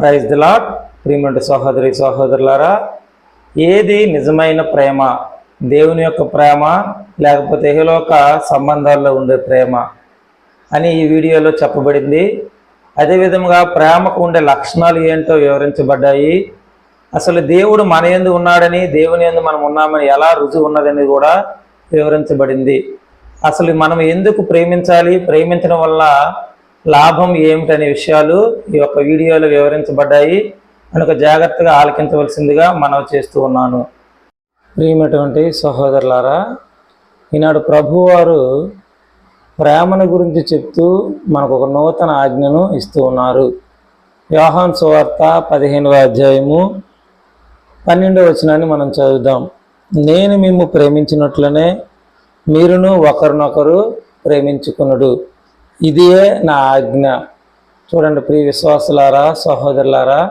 Praise the lord. ప్రియమైన సహోదరి సహోదరులారా, ఏది నిజమైన ప్రేమ? దేవుని యొక్క ప్రేమ లేకపోతే ఇహలోక సంబంధాల్లో ఉండే ప్రేమ అని ఈ వీడియోలో చెప్పబడింది. అదేవిధంగా ప్రేమకు ఉండే లక్షణాలు ఏంటో వివరించబడ్డాయి. అసలు దేవుడు మన యందు ఉన్నాడని, దేవుని యందు మనం ఉన్నామని ఎలా రుజువు ఉన్నదని కూడా వివరించబడింది. అసలు మనం ఎందుకు ప్రేమించాలి, ప్రేమించడం వల్ల లాభం ఏమిటనే విషయాలు ఈ యొక్క వీడియోలో వివరించబడ్డాయి కనుక జాగ్రత్తగా ఆలకించవలసిందిగా మనవి చేస్తూ ఉన్నాను. ప్రియమైనటువంటి సహోదరులారా, ఈనాడు ప్రభువారు ప్రేమను గురించి చెప్తూ మనకు ఒక నూతన ఆజ్ఞను ఇస్తూ ఉన్నారు. యోహాను సువార్త 15వ అధ్యాయము 12వ వచనాన్ని మనం చదువుదాం. నేను మిమ్ము ప్రేమించినట్లనే మీరును ఒకరినొకరు ప్రేమించుకునుడు, ఇదియే నా ఆజ్ఞ. చూడండి ప్రియ విశ్వాసులారా, సహోదరులారా,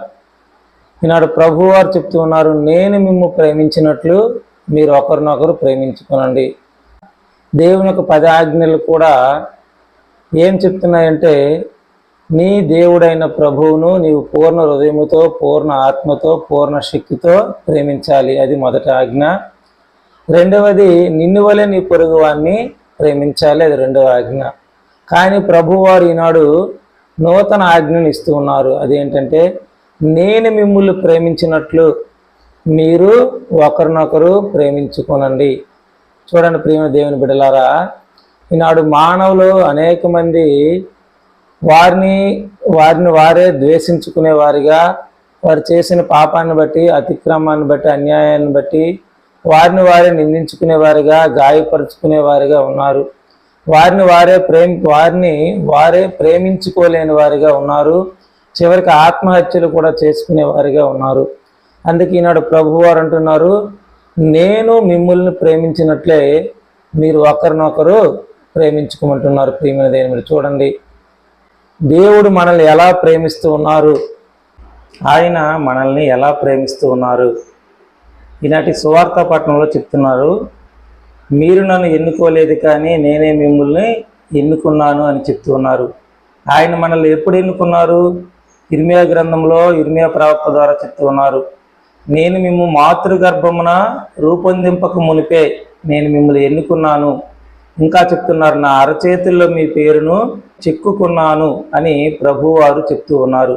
ఈనాడు ప్రభువారు చెప్తూ ఉన్నారు, నేను మిమ్ము ప్రేమించినట్లు మీరు ఒకరినొకరు ప్రేమించుకునండి. దేవుని యొక్క 10 ఆజ్ఞలు కూడా ఏం చెప్తున్నాయంటే, నీ దేవుడైన ప్రభువును నీవు పూర్ణ హృదయముతో, పూర్ణ ఆత్మతో, పూర్ణ శక్తితో ప్రేమించాలి. అది మొదటి ఆజ్ఞ. రెండవది, నిన్ను వలె నీ పొరుగువాన్ని ప్రేమించాలి. అది రెండవ ఆజ్ఞ. కానీ ప్రభువారు ఈనాడు నూతన ఆజ్ఞను ఇస్తూ ఉన్నారు. అదేంటంటే, నేను మిమ్మల్ని ప్రేమించినట్లు మీరు ఒకరినొకరు ప్రేమించుకోనండి. చూడండి ప్రియమైన దేవుని బిడ్డలారా, ఈనాడు మానవులు అనేక మంది వారిని వారే ద్వేషించుకునేవారిగా, వారు చేసిన పాపాన్ని బట్టి, అతిక్రమాన్ని బట్టి, అన్యాయాన్ని బట్టి వారిని వారే నిందించుకునేవారిగా, గాయపరుచుకునేవారిగా ఉన్నారు. వారిని వారే ప్రేమించుకోలేని వారిగా ఉన్నారు. చివరికి ఆత్మహత్యలు కూడా చేసుకునేవారిగా ఉన్నారు. అందుకే ఈనాడు ప్రభువారు అంటున్నారు, నేను మిమ్మల్ని ప్రేమించినట్లే మీరు ఒకరినొకరు ప్రేమించుకోమంటున్నారు. ప్రియమైన దేవుని చూడండి, దేవుడు మనల్ని ఎలా ప్రేమిస్తూ ఉన్నారు, ఆయన మనల్ని ఎలా ప్రేమిస్తూ ఉన్నారు. ఈనాటి సువార్త పట్టణంలో చెప్తున్నారు, మీరు నన్ను ఎన్నుకోలేదు కానీ నేనే మిమ్మల్ని ఎన్నుకున్నాను అని చెప్తూ ఉన్నారు. ఆయన మనల్ని ఎప్పుడు ఎన్నుకున్నారు? ఇర్మియా గ్రంథంలో ఇర్మియా ప్రవక్త ద్వారా చెప్తూ ఉన్నారు, నేను మిమ్ము మాతృగర్భమున రూపొందింపక మునిపే నేను మిమ్మల్ని ఎన్నుకున్నాను. ఇంకా చెప్తున్నారు, నా అరచేతుల్లో మీ పేరును చెక్కుకున్నాను అని ప్రభువారు చెప్తూ ఉన్నారు.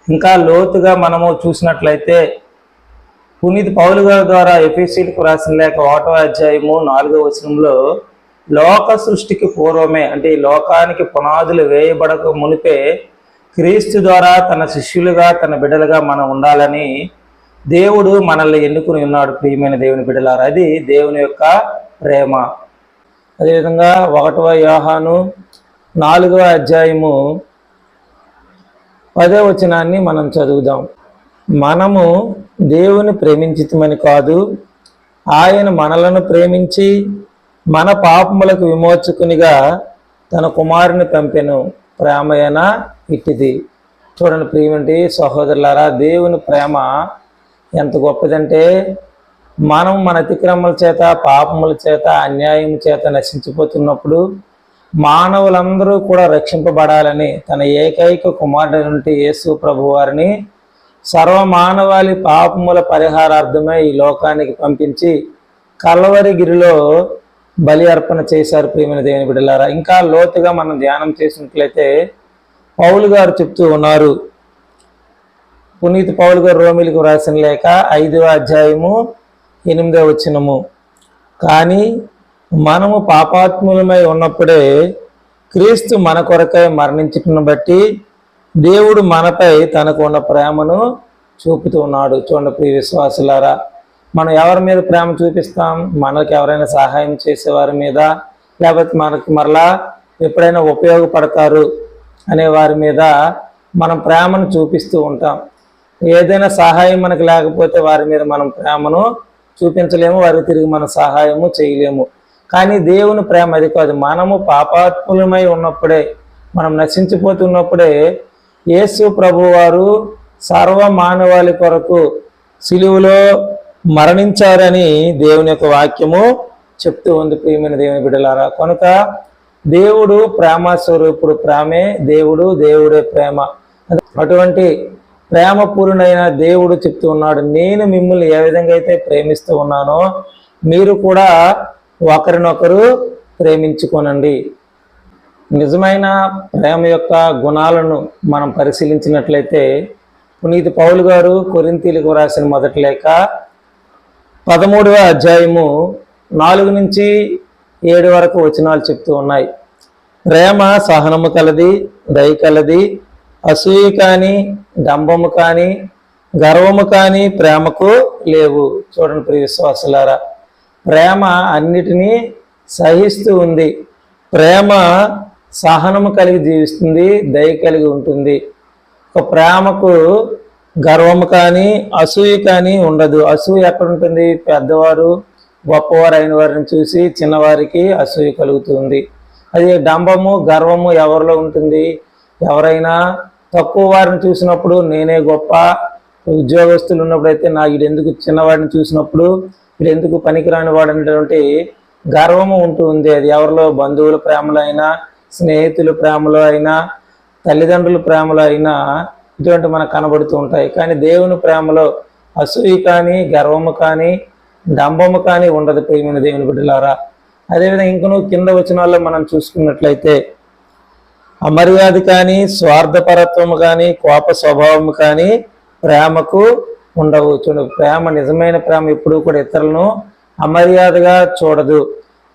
ఇంకా లోతుగా మనము చూసినట్లయితే పునీత్ పౌలు గారి ద్వారా ఎఫెసీయులకు రాసిన లేఖ 1వ అధ్యాయము 4వ వచనంలో, లోక సృష్టికి పూర్వమే అంటే ఈ లోకానికి పునాదులు వేయబడక మునిపే క్రీస్తు ద్వారా తన శిష్యులుగా, తన బిడ్డలుగా మనం ఉండాలని దేవుడు మనల్ని ఎన్నుకుని ఉన్నాడు. ప్రియమైన దేవుని బిడ్డలారా, అది దేవుని యొక్క ప్రేమ. అదేవిధంగా 1వ యోహాను 4వ అధ్యాయము 10వ వచనాన్ని మనం చదువుదాం. మనము దేవుని ప్రేమించితమని కాదు, ఆయన మనలను ప్రేమించి మన పాపములకు విమోచకునిగా తన కుమారుని పంపెను, ప్రేమయన ఇట్టిది. చూడండి ప్రియమంటి సహోదరులారా, దేవుని ప్రేమ ఎంత గొప్పదంటే, మనం మన అతిక్రమల చేత, పాపముల చేత, అన్యాయం చేత నశించిపోతున్నప్పుడు మానవులందరూ కూడా రక్షింపబడాలని తన ఏకైక కుమారుడు నుండి యేసు ప్రభు వారిని సర్వమానవాళి పాపముల పరిహారార్థమై ఈ లోకానికి పంపించి కల్వరి గిరిలో బలి అర్పణ చేశారు. ప్రియమైన దేవుని బిడ్డలారా, ఇంకా లోతుగా మనం ధ్యానం చేసినట్లయితే పౌలు గారు చెప్తూ ఉన్నారు, పునీత్ పౌలు గారు రోమిలకు రాసిన లేఖ 5వ అధ్యాయము 8వ వచనము, కానీ మనము పాపాత్ములమై ఉన్నప్పుడే క్రీస్తు మన కొరకై మరణించుటను బట్టి దేవుడు మనపై తనకు ఉన్న ప్రేమను చూపుతూ ఉన్నాడు. చూడండి ప్రియ విశ్వాసులారా, మనం ఎవరి మీద ప్రేమ చూపిస్తాం? మనకు ఎవరైనా సహాయం చేసేవారి మీద, లేకపోతే మనకి మరలా ఎప్పుడైనా ఉపయోగపడతారు అనే వారి మీద మనం ప్రేమను చూపిస్తూ ఉంటాం. ఏదైనా సహాయం మనకు లేకపోతే వారి మీద మనం ప్రేమను చూపించలేము, వారికి తిరిగి మన సహాయము చేయలేము. కానీ దేవుని ప్రేమ అది కాదు. మనము పాపాత్ములమై ఉన్నప్పుడే, మనం నశించిపోతున్నప్పుడే యేసు ప్రభువారు సర్వ మానవాళి కొరకు సిలువలో మరణించారని దేవుని యొక్క వాక్యము చెప్తూ ఉంది. ప్రియమైన దేవుని బిడ్డలారా, కనుక దేవుడు ప్రేమ స్వరూపుడు, ప్రేమే దేవుడు, దేవుడే ప్రేమ. అటువంటి ప్రేమపూర్ణుడైన దేవుడు చెప్తూ ఉన్నాడు, నేను మిమ్మల్ని ఏ విధంగా అయితే ప్రేమిస్తూ ఉన్నానో మీరు కూడా ఒకరినొకరు ప్రేమించుకోనండి. నిజమైన ప్రేమ యొక్క గుణాలను మనం పరిశీలించినట్లయితే పునీత పౌలు గారు కొరింథీయులకు రాసిన మొదటి లేఖ 13వ అధ్యాయము 4 నుంచి 7 వరకు వచనాలు చెప్తూ ఉన్నాయి. ప్రేమ సహనము కలది, దయ కలది, అసూయ కానీ, డంబము కానీ, గర్వము కానీ ప్రేమకు లేవు. చూడండి ప్రియ విశ్వాసులారా, ప్రేమ అన్నిటినీ సహిస్తూ ఉంది. ప్రేమ సహనము కలిగి జీవిస్తుంది, దయ కలిగి ఉంటుంది. ఒక ప్రేమకు గర్వము కానీ అసూయ కానీ ఉండదు. అసూయ ఎక్కడ ఉంటుంది? పెద్దవారు గొప్పవారు అయిన వారిని చూసి చిన్నవారికి అసూయ కలుగుతుంది. అది డంబము గర్వము ఎవరిలో ఉంటుంది? ఎవరైనా తక్కువ వారిని చూసినప్పుడు నేనే గొప్ప, ఉద్యోగస్తులు ఉన్నప్పుడైతే నా వీడెందుకు, చిన్నవాడిని చూసినప్పుడు వీడెందుకు పనికిరాని వాడు అనేటువంటి గర్వము ఉంటుంది. అది ఎవరిలో? బంధువుల ప్రేమలో అయినా, స్నేహితుల ప్రేమలో అయినా, తల్లిదండ్రుల ప్రేమలో అయినా ఇటువంటి మనకు కనబడుతూ ఉంటాయి. కానీ దేవుని ప్రేమలో అసూయ కానీ, గర్వము కానీ, డంబము కానీ ఉండదు ప్రియమైన దేవుని బిడ్డలారా. అదేవిధంగా ఇంకనూ కింద వచనాల్లో మనం చూసుకున్నట్లయితే అమర్యాద కానీ, స్వార్థపరత్వము కానీ, కోప స్వభావము కానీ ప్రేమకు ఉండవు. చూడండి, ప్రేమ, నిజమైన ప్రేమ ఎప్పుడూ కూడా ఇతరులను అమర్యాదగా చూడదు.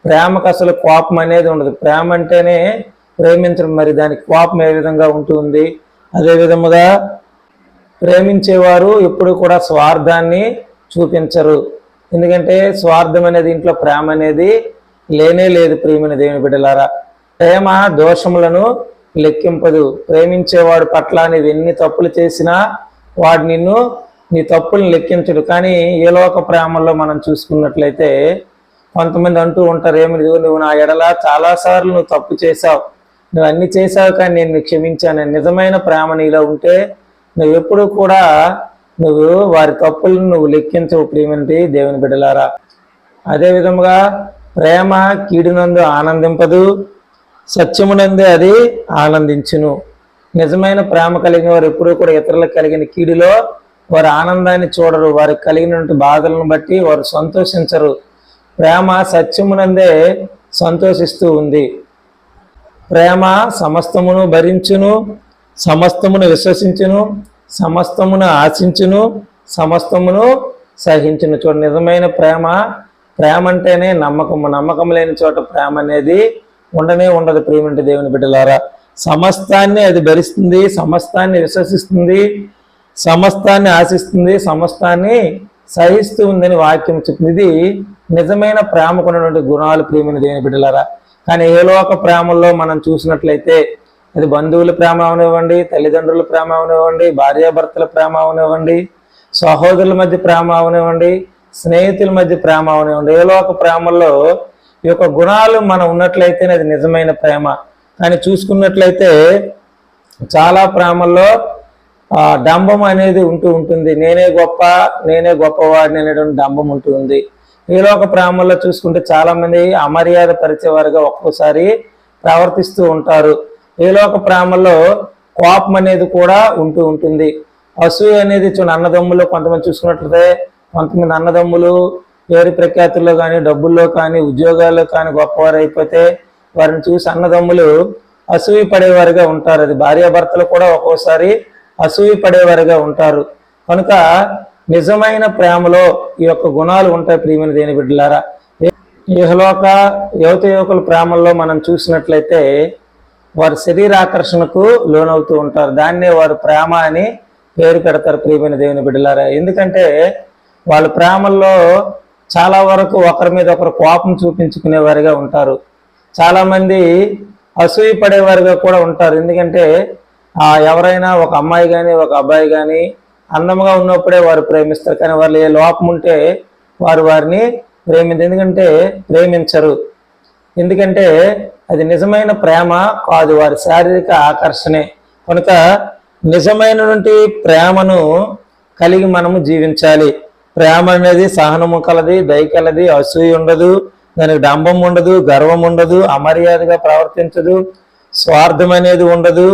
ప్రేమకు అసలు కోపం అనేది ఉండదు. ప్రేమ అంటేనే ప్రేమించడం, మరి దానికి కోపం ఏ విధంగా ఉంటుంది? అదే విధముగా ప్రేమించేవారు ఎప్పుడు కూడా స్వార్థాన్ని చూపించరు. ఎందుకంటే స్వార్థం అనేది ఇంట్లో ప్రేమ అనేది లేనే లేదు ప్రియమైన దేవుని బిడ్డలారా. ప్రేమ దోషములను లెక్కింపదు. ప్రేమించేవాడు పట్ల నీవు ఎన్ని తప్పులు చేసినా వాడు నిన్ను, నీ తప్పులను లెక్కించడు. కానీ ఏ లోక ప్రేమల్లో మనం చూసుకున్నట్లయితే కొంతమంది అంటూ ఉంటారు, ఏమి నువ్వు నా ఎడల చాలాసార్లు నువ్వు తప్పు చేశావు, నువ్వు అన్ని చేశావు కానీ నేను క్షమించాను. నిజమైన ప్రేమ నీలో ఉంటే నువ్వు ఎప్పుడు కూడా నువ్వు వారి తప్పులను నువ్వు లెక్కించవు ప్రియమైన దేవుని బిడ్డలారా. అదే విధముగా ప్రేమ కీడునందు ఆనందింపదు, సత్యమునందే అది ఆనందించును. నిజమైన ప్రేమ కలిగిన వారు ఎప్పుడూ కూడా ఇతరులకు కలిగిన కీడులో వారి ఆనందాన్ని చూడరు. వారికి కలిగినటువంటి బాధలను బట్టి వారు సంతోషించరు. ప్రేమ సత్యమునందే సంతోషిస్తూ ఉంది. ప్రేమ సమస్తమును భరించును, సమస్తమును విశ్వసించును, సమస్తమును ఆశించును, సమస్తమును సహించును. చూడండి, నిజమైన ప్రేమ, ప్రేమ అంటేనే నమ్మకము. నమ్మకం లేని చోట ప్రేమ అనేది ఉండనే ఉండదు ప్రియమైన దేవుని బిడ్డలారా. సమస్తాన్ని అది భరిస్తుంది, సమస్తాన్ని విశ్వసిస్తుంది, సమస్తాన్ని ఆశిస్తుంది, సమస్తాన్ని సహిస్తూ ఉందని వాక్యం చెప్తుంది. ఇది నిజమైన ప్రేమకు ఉన్నటువంటి గుణాలు ప్రియమైన దేవుని బిడ్డలారా. కానీ ఏ లోక ప్రేమల్లో మనం చూసినట్లయితే అది బంధువుల ప్రేమ అవనివ్వండి, తల్లిదండ్రుల ప్రేమ అవనివ్వండి, భార్యాభర్తల ప్రేమ అవనివ్వండి, సహోదరుల మధ్య ప్రేమ అవనివ్వండి, స్నేహితుల మధ్య ప్రేమ అవనివ్వండి, ఏ లోక ప్రేమల్లో ఈ యొక్క గుణాలు మనం ఉన్నట్లయితేనే అది నిజమైన ప్రేమ. కానీ చూసుకున్నట్లయితే చాలా ప్రేమల్లో డంబం అనేది ఉంటూ ఉంటుంది. నేనే గొప్ప, నేనే గొప్పవాడిని అనేటువంటి డంబం ఉంటుంది. ఈ లోక ప్రేమల్లో చూసుకుంటే చాలా మంది అమర్యాద పరిచేవారుగా ఒక్కోసారి ప్రవర్తిస్తూ ఉంటారు. ఈ లోక ప్రేమల్లో కోపం అనేది కూడా ఉంటూ ఉంటుంది. అసూయ అనేది చూడండి, అన్నదమ్ములు కొంతమంది చూసుకున్నట్లయితే కొంతమంది అన్నదమ్ములు పేరు ప్రఖ్యాతుల్లో కానీ, డబ్బుల్లో కానీ, ఉద్యోగాల్లో కానీ గొప్పవారు అయిపోతే వారిని చూసి అన్నదమ్ములు అసూయ పడేవారుగా ఉంటారు. అది భార్యాభర్తలు కూడా ఒక్కోసారి అసూయ పడేవారుగా ఉంటారు. కనుక నిజమైన ప్రేమలో ఈ యొక్క గుణాలు ఉంటాయి ప్రియమైన దేవుని బిడ్డలారా. ఇహలోక యువత యువకుల ప్రేమల్లో మనం చూసినట్లయితే వారు శరీరాకర్షణకు లోనవుతూ ఉంటారు. దాన్నే వారు ప్రేమ అని పేరు పెడతారు ప్రియమైన దేవుని బిడ్డలారా. ఎందుకంటే వాళ్ళ ప్రేమల్లో చాలా వరకు ఒకరి మీద ఒకరు కోపం చూపించుకునేవారుగా ఉంటారు. చాలామంది అసూయ పడేవారుగా కూడా ఉంటారు. ఎందుకంటే ఎవరైనా ఒక అమ్మాయి కానీ ఒక అబ్బాయి కానీ అందంగా ఉన్నప్పుడే వారు ప్రేమిస్తారు. కానీ వాళ్ళు ఏ లోపం ఉంటే వారు వారిని ఎందుకంటే ప్రేమించరు. ఎందుకంటే అది నిజమైన ప్రేమ కాదు, వారి శారీరక ఆకర్షణే. కనుక నిజమైనటువంటి ప్రేమను కలిగి మనము జీవించాలి. ప్రేమ అనేది సహనము కలది, దయ కలది, అసూయ ఉండదు, దానికి డంబం ఉండదు, గర్వం ఉండదు, అమర్యాదగా ప్రవర్తించదు, స్వార్థం అనేది ఉండదు.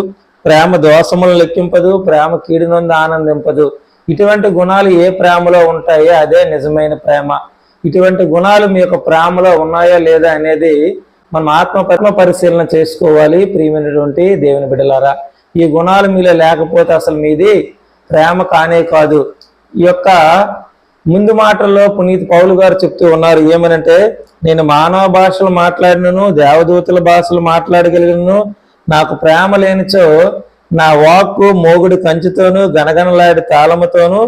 ప్రేమ దోషములను లెక్కింపదు, ప్రేమ కీడునందు ఆనందింపదు. ఇటువంటి గుణాలు ఏ ప్రేమలో ఉంటాయో అదే నిజమైన ప్రేమ. ఇటువంటి గుణాలు మీ యొక్క ప్రేమలో ఉన్నాయా లేదా అనేది మనం ఆత్మ పరిశీలన చేసుకోవాలి. ప్రియమైనటువంటి దేవుని బిడ్డలారా, ఈ గుణాలు మీలో లేకపోతే అసలు మీది ప్రేమ కానే కాదు. ఈ యొక్క ముందు మాటల్లో పునీత్ పౌలు గారు చెప్తూ ఉన్నారు ఏమనంటే, నేను మానవ భాషలు మాట్లాడినను, దేవదూతల భాషలు మాట్లాడగలిగినను, నాకు ప్రేమ లేనిచో నా వాక్కు మోగుడి కంచుతోను గనగనలాడి తాళముతోను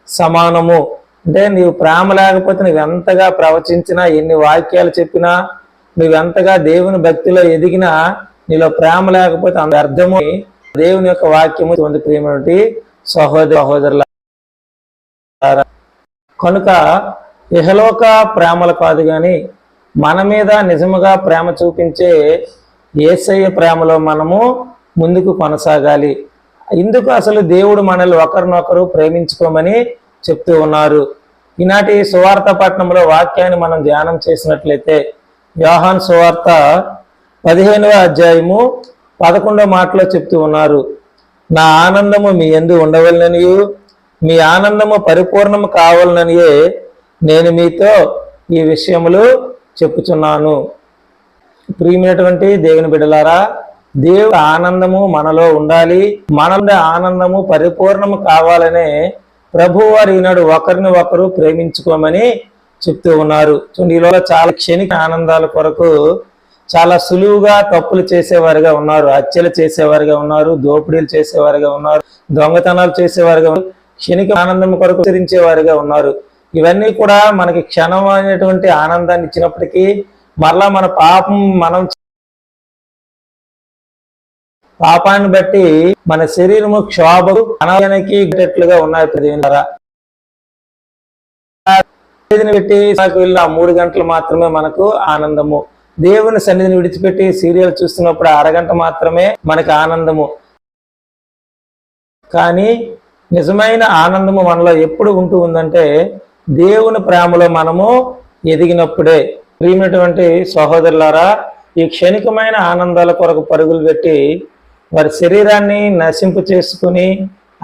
సమానము. అంటే నీవు ప్రేమ లేకపోతే నువ్వెంతగా ప్రవచించినా, ఎన్ని వాక్యాలు చెప్పినా, నువ్వెంతగా దేవుని భక్తిలో ఎదిగినా, నీలో ప్రేమ లేకపోతే అంత అర్థము. దేవుని యొక్క వాక్యము ఉంది ప్రియమైనటువంటి సహోదరుల. కనుక ఇహలోక ప్రేమలు కాదు కానీ మన మీద నిజముగా ప్రేమ చూపించే యేసయ్య ప్రేమలో మనము ముందుకు కొనసాగాలి. ఇందుకు అసలు దేవుడు మనల్ని ఒకరినొకరు ప్రేమించుకోమని చెప్తూ ఉన్నారు. ఈనాటి సువార్త పట్టణంలో వాక్యాన్ని మనం ధ్యానం చేసినట్లయితే యోహాను సువార్త 15వ అధ్యాయము 11వ మాటలో చెప్తూ ఉన్నారు, నా ఆనందము మీ యందు ఉండవలననియు మీ ఆనందము పరిపూర్ణము కావాలననియే నేను మీతో ఈ విషయములు చెప్పుచున్నాను. ప్రియమైనటువంటి దేవుని బిడ్డలారా, దేవుడి ఆనందము మనలో ఉండాలి. మన ఆనందము పరిపూర్ణము కావాలనే ప్రభు వారు ఈనాడు ఒకరిని ఒకరు ప్రేమించుకోమని చెప్తూ ఉన్నారు. ఈలో చాలా క్షణిక ఆనందాల కొరకు చాలా సులువుగా తప్పులు చేసేవారుగా ఉన్నారు, హత్యలు చేసేవారుగా ఉన్నారు, దోపిడీలు చేసేవారుగా ఉన్నారు, దొంగతనాలు చేసేవారుగా ఉన్నారు, క్షణిక ఆనందం కొరకు ఆచరించేవారుగా ఉన్నారు. ఇవన్నీ కూడా మనకి క్షణమైనటువంటి ఆనందాన్ని ఇచ్చినప్పటికీ మరలా మన పాపాన్ని బట్టి మన శరీరము క్షోభకు అనాయానికి గట్టెట్లుగా ఉన్నాయి. పెట్టి వెళ్ళి ఆ 3 గంటలు మాత్రమే మనకు ఆనందము. దేవుని సన్నిధిని విడిచిపెట్టి సీరియల్ చూస్తున్నప్పుడు అరగంట మాత్రమే మనకు ఆనందము. కానీ నిజమైన ఆనందము మనలో ఎప్పుడు ఉంటూ ఉందంటే దేవుని ప్రేమలో మనము ఎదిగినప్పుడే. ప్రియమైనటువంటి సహోదరులారా, ఈ క్షణికమైన ఆనందాల కొరకు పరుగులు పెట్టి వారి శరీరాన్ని నశింపు చేసుకుని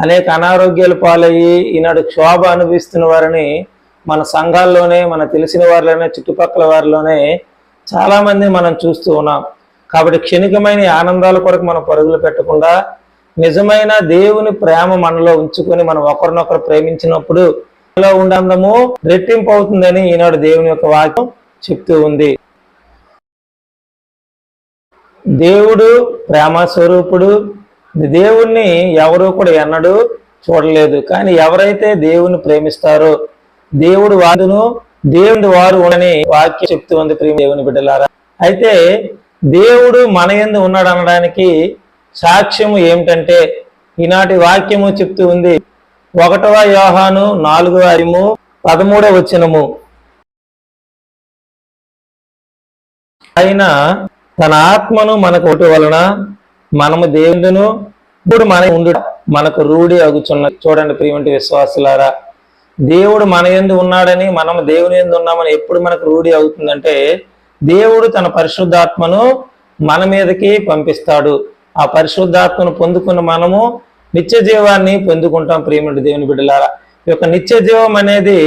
అనేక అనారోగ్యాలు పాలయ్యి ఈనాడు క్షోభ అనుభవిస్తున్న వారిని మన సంఘాల్లోనే, మన తెలిసిన వారిలోనే, చుట్టుపక్కల వారిలోనే చాలా మందిని మనం చూస్తూ ఉన్నాం. కాబట్టి క్షణికమైన ఆనందాల కొరకు మనం పరుగులు పెట్టకుండా నిజమైన దేవుని ప్రేమ మనలో ఉంచుకొని మనం ఒకరినొకరు ప్రేమించినప్పుడు మనలో ఉండే ఆనందము రెట్టింపు అవుతుందని ఈనాడు దేవుని యొక్క వాక్యం చెప్తూ ఉంది. దేవుడు ప్రేమ స్వరూపుడు. దేవుణ్ణి ఎవరు కూడా ఎన్నడూ చూడలేదు. కానీ ఎవరైతే దేవుని ప్రేమిస్తారో దేవుడు వారును దేవుని వారు ఉండని వాక్యం చెప్తూ ఉంది. ప్రియ దేవుని బిడ్డలారా, అయితే దేవుడు మన యందు ఉన్నాడు అనడానికి సాక్ష్యము ఏమిటంటే ఈనాటి వాక్యము చెప్తూ ఉంది. 1వ యోహాను 4వ అధ్యాయము 13వ వచనము, ఆయన తన ఆత్మను మనకు ఒకటి వలన మనము దేవుడును ఇప్పుడు మన ఉండు మనకు రూఢి అగుచున్నది. చూడండి ప్రియమంటి విశ్వాసులారా, దేవుడు మన యందు ఉన్నాడని మనము దేవుని యందు ఉన్నామని ఎప్పుడు మనకు రూఢి అవుతుందంటే దేవుడు తన పరిశుద్ధాత్మను మన మీదకి పంపిస్తాడు. ఆ పరిశుద్ధాత్మను పొందుకున్న మనము నిత్య జీవాన్ని పొందుకుంటాం. ప్రియమంటి దేవుని బిడ్డలారా, ఈ యొక్క నిత్య జీవం అనేది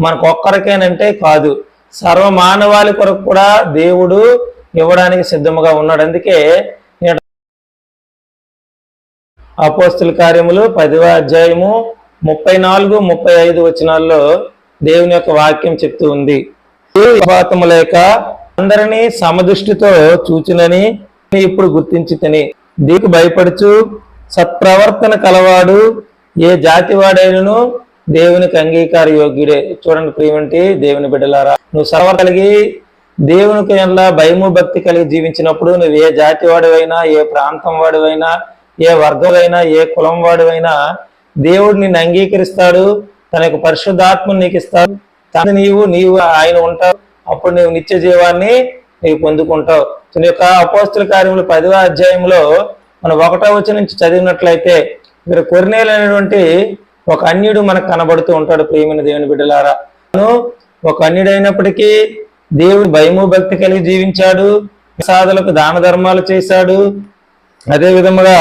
మనకు ఒక్కరికేనంటే కాదు, సర్వ మానవాళి కొరకు కూడా దేవుడు ఇవ్వడానికి సిద్ధముగా ఉన్నాడు. అందుకే అపోస్తుల కార్యములు 10వ అధ్యాయము 34, 35 వచనాల్లో దేవుని యొక్క వాక్యం చెప్తూ ఉంది. పాపము లేక అందరినీ సమదృష్టితో చూచినని ఇప్పుడు గుర్తించి తిని దీనికి భయపడుచు సత్ప్రవర్తన కలవాడు ఏ జాతి వాడైనను దేవునికి అంగీకార యోగ్యుడే. చూడండి ప్రియమంటి దేవుని బిడ్డలారా, నువ్వు సర్వ కలిగి దేవునికి ఎలా భయము భక్తి కలిగి జీవించినప్పుడు నువ్వు ఏ జాతి వాడివైనా, ఏ ప్రాంతం వాడివైనా, ఏ వర్గమైనా, ఏ కులం వాడివైనా దేవుడు నిన్ను అంగీకరిస్తాడు. తన యొక్క పరిశుద్ధాత్మను నీకు ఇస్తాడు. నీవు ఆయన ఉంటావు. అప్పుడు నువ్వు నిత్య జీవాన్ని నీవు పొందుకుంటావు. నీ యొక్క అపోస్తుల కార్యములు 10వ అధ్యాయంలో మనం 1వ వచనం నుంచి చదివినట్లయితే ఇక్కడ కొర్నేలు అనేటువంటి ఒక అన్యుడు మనకు కనబడుతూ ఉంటాడు. ప్రియమైన దేవుని బిడ్డలారా, ఒక అన్యుడైనప్పటికీ దేవుడు భయము భక్తి కలిగి జీవించాడు, సాధులకు దాన ధర్మాలు చేశాడు. అదే విధముగా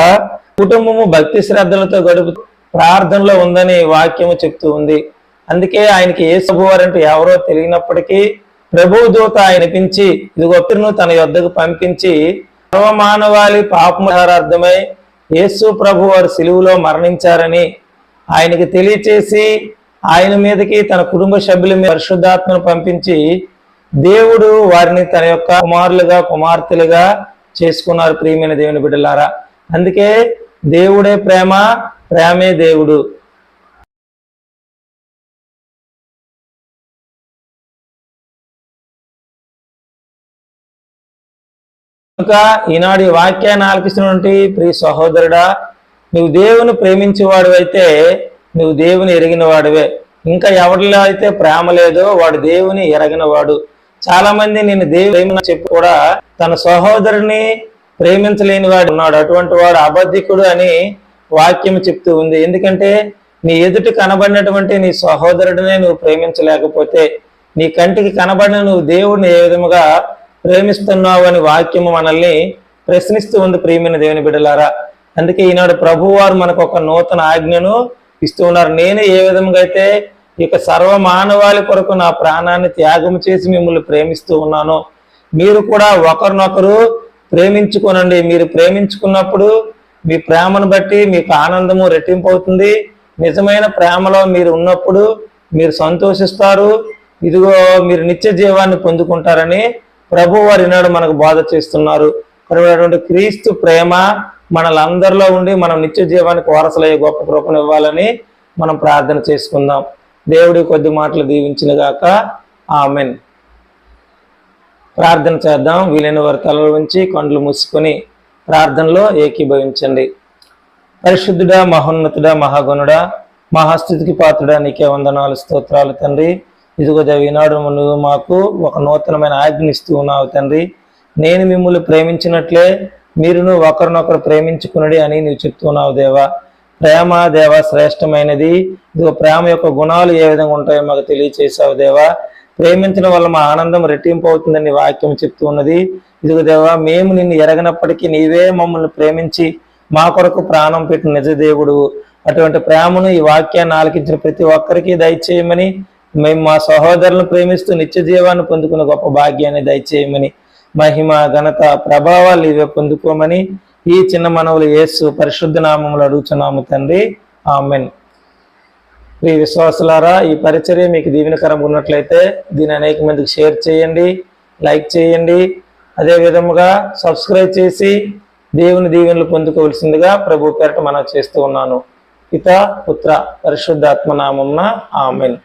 కుటుంబము భక్తి శ్రద్ధలతో గడుపు ప్రార్థనలో ఉందని వాక్యము చెప్తూ ఉంది. అందుకే ఆయనకి యేసు వారంటే ఎవరో తెలియనప్పటికీ ప్రభువు దూత ఆయన పిలిచి ఇదిగో తన యొద్దకు పంపించి సర్వమానవాళి పాపముహారార్థమై యేసు ప్రభు వారు సిలువలో మరణించారని ఆయనకి తెలియచేసి ఆయన మీదకి తన కుటుంబ సభ్యుల మీద పరిశుద్ధాత్మను పంపించి దేవుడు వారిని తన యొక్క కుమారులుగా కుమార్తెలుగా చేసుకున్నారు. ప్రియమైన దేవుని బిడ్డలారా, అందుకే దేవుడే ప్రేమ, ప్రేమే దేవుడు. కనుక ఈనాడు ఈ వాక్యాన్ని ఆలకిస్తున్నటువంటి ప్రియ సహోదరుడా, నువ్వు దేవుని ప్రేమించేవాడు అయితే నువ్వు దేవుని ఎరిగిన వాడివే. ఇంకా ఎవరిలో అయితే ప్రేమ లేదో వాడు దేవుని ఎరగిన వాడు. చాలా మంది నేను దేవుని చెప్పి కూడా తన సహోదరుని ప్రేమించలేని వాడు ఉన్నాడు. అటువంటి వాడు అబద్ధికుడు అని వాక్యం చెప్తూ ఉంది. ఎందుకంటే నీ ఎదుటి కనబడినటువంటి నీ సహోదరుడినే నువ్వు ప్రేమించలేకపోతే నీ కంటికి కనబడిన నువ్వు దేవుడిని ఏ విధముగా ప్రేమిస్తున్నావు అని వాక్యము మనల్ని ప్రశ్నిస్తూ ఉంది. ప్రియమైన దేవుని బిడ్డలారా, అందుకే ఈనాడు ప్రభువారు మనకు ఒక నూతన ఆజ్ఞను ఇస్తూ ఉన్నారు. నేను ఏ విధంగా అయితే ఇక సర్వ మానవాళి కొరకు నా ప్రాణాన్ని త్యాగం చేసి మిమ్మల్ని ప్రేమిస్తూ ఉన్నాను, మీరు కూడా ఒకరినొకరు ప్రేమించుకోనండి. మీరు ప్రేమించుకున్నప్పుడు మీ ప్రేమను బట్టి మీకు ఆనందము రెట్టింపు అవుతుంది. నిజమైన ప్రేమలో మీరు ఉన్నప్పుడు మీరు సంతోషిస్తారు. ఇదిగో మీరు నిత్య జీవాన్ని పొందుకుంటారని ప్రభు వారి నాడు మనకు బోధ చేస్తున్నారు. కనుక క్రీస్తు ప్రేమ మనలందరిలో ఉండి మనం నిత్య జీవానికి వారసులయ్యే గొప్ప కృపను ఇవ్వాలని మనం ప్రార్థన చేసుకుందాం. దేవుడి కొద్ది మాటలు దీవించిన గాక. ఆమెన్. ప్రార్థన చేద్దాం. వీలైన వారి తలలు ఉంచి కండ్లు మూసుకొని ప్రార్థనలో ఏకీభవించండి. పరిశుద్ధుడా, మహోన్నతుడా, మహాగణుడా, మహాస్థితికి పాత్రుడా, నీకే వందనాలు, స్తోత్రాలు తండ్రి. ఇదిగో ఈనాడు నువ్వు మాకు ఒక నూతనమైన ఆజ్ఞనిస్తూ ఉన్నావు తండ్రి. నేను మిమ్మల్ని ప్రేమించినట్లే మీరును ఒకరినొకరు ప్రేమించుకునడి అని నువ్వు చెప్తున్నావు దేవా. ప్రేమ దేవా శ్రేష్టమైనది. ఇదిగో ప్రేమ యొక్క గుణాలు ఏ విధంగా ఉంటాయో మాకు తెలియచేసావు దేవా. ప్రేమించడం వల్ల మా ఆనందం రెట్టింపు అవుతుందని వాక్యం చెప్తూ ఉన్నది. ఇదిగో దేవా, మేము నిన్ను ఎరగనప్పటికీ నీవే మమ్మల్ని ప్రేమించి మా కొరకు ప్రాణం పెట్టిన నిజ దేవుడు. అటువంటి ప్రేమను ఈ వాక్యాన్ని ఆలకించిన ప్రతి ఒక్కరికి దయచేయమని, మేము మా సహోదరులను ప్రేమిస్తూ నిత్య జీవాన్ని పొందుకున్న గొప్ప భాగ్యాన్ని దయచేయమని, మహిమ ఘనత ప్రభావాలు ఇవే పొందుకోమని ఈ చిన్న మనవులు యేసు పరిశుద్ధ నామములు అడుగుచున్నాము తండ్రి. ఆమెన్. ప్రియ విశ్వాసులారా, ఈ పరిచర్య మీకు దీవెనకరంగా ఉన్నట్లయితే దీన్ని అనేక మందికి షేర్ చేయండి, లైక్ చేయండి. అదే విధముగా సబ్స్క్రైబ్ చేసి దేవుని దీవెనలు పొందుకోవలసిందిగా ప్రభు పేరట మనం చేస్తూ ఉన్నాను. పిత, పుత్ర, పరిశుద్ధాత్మ నామమున ఆమెన్.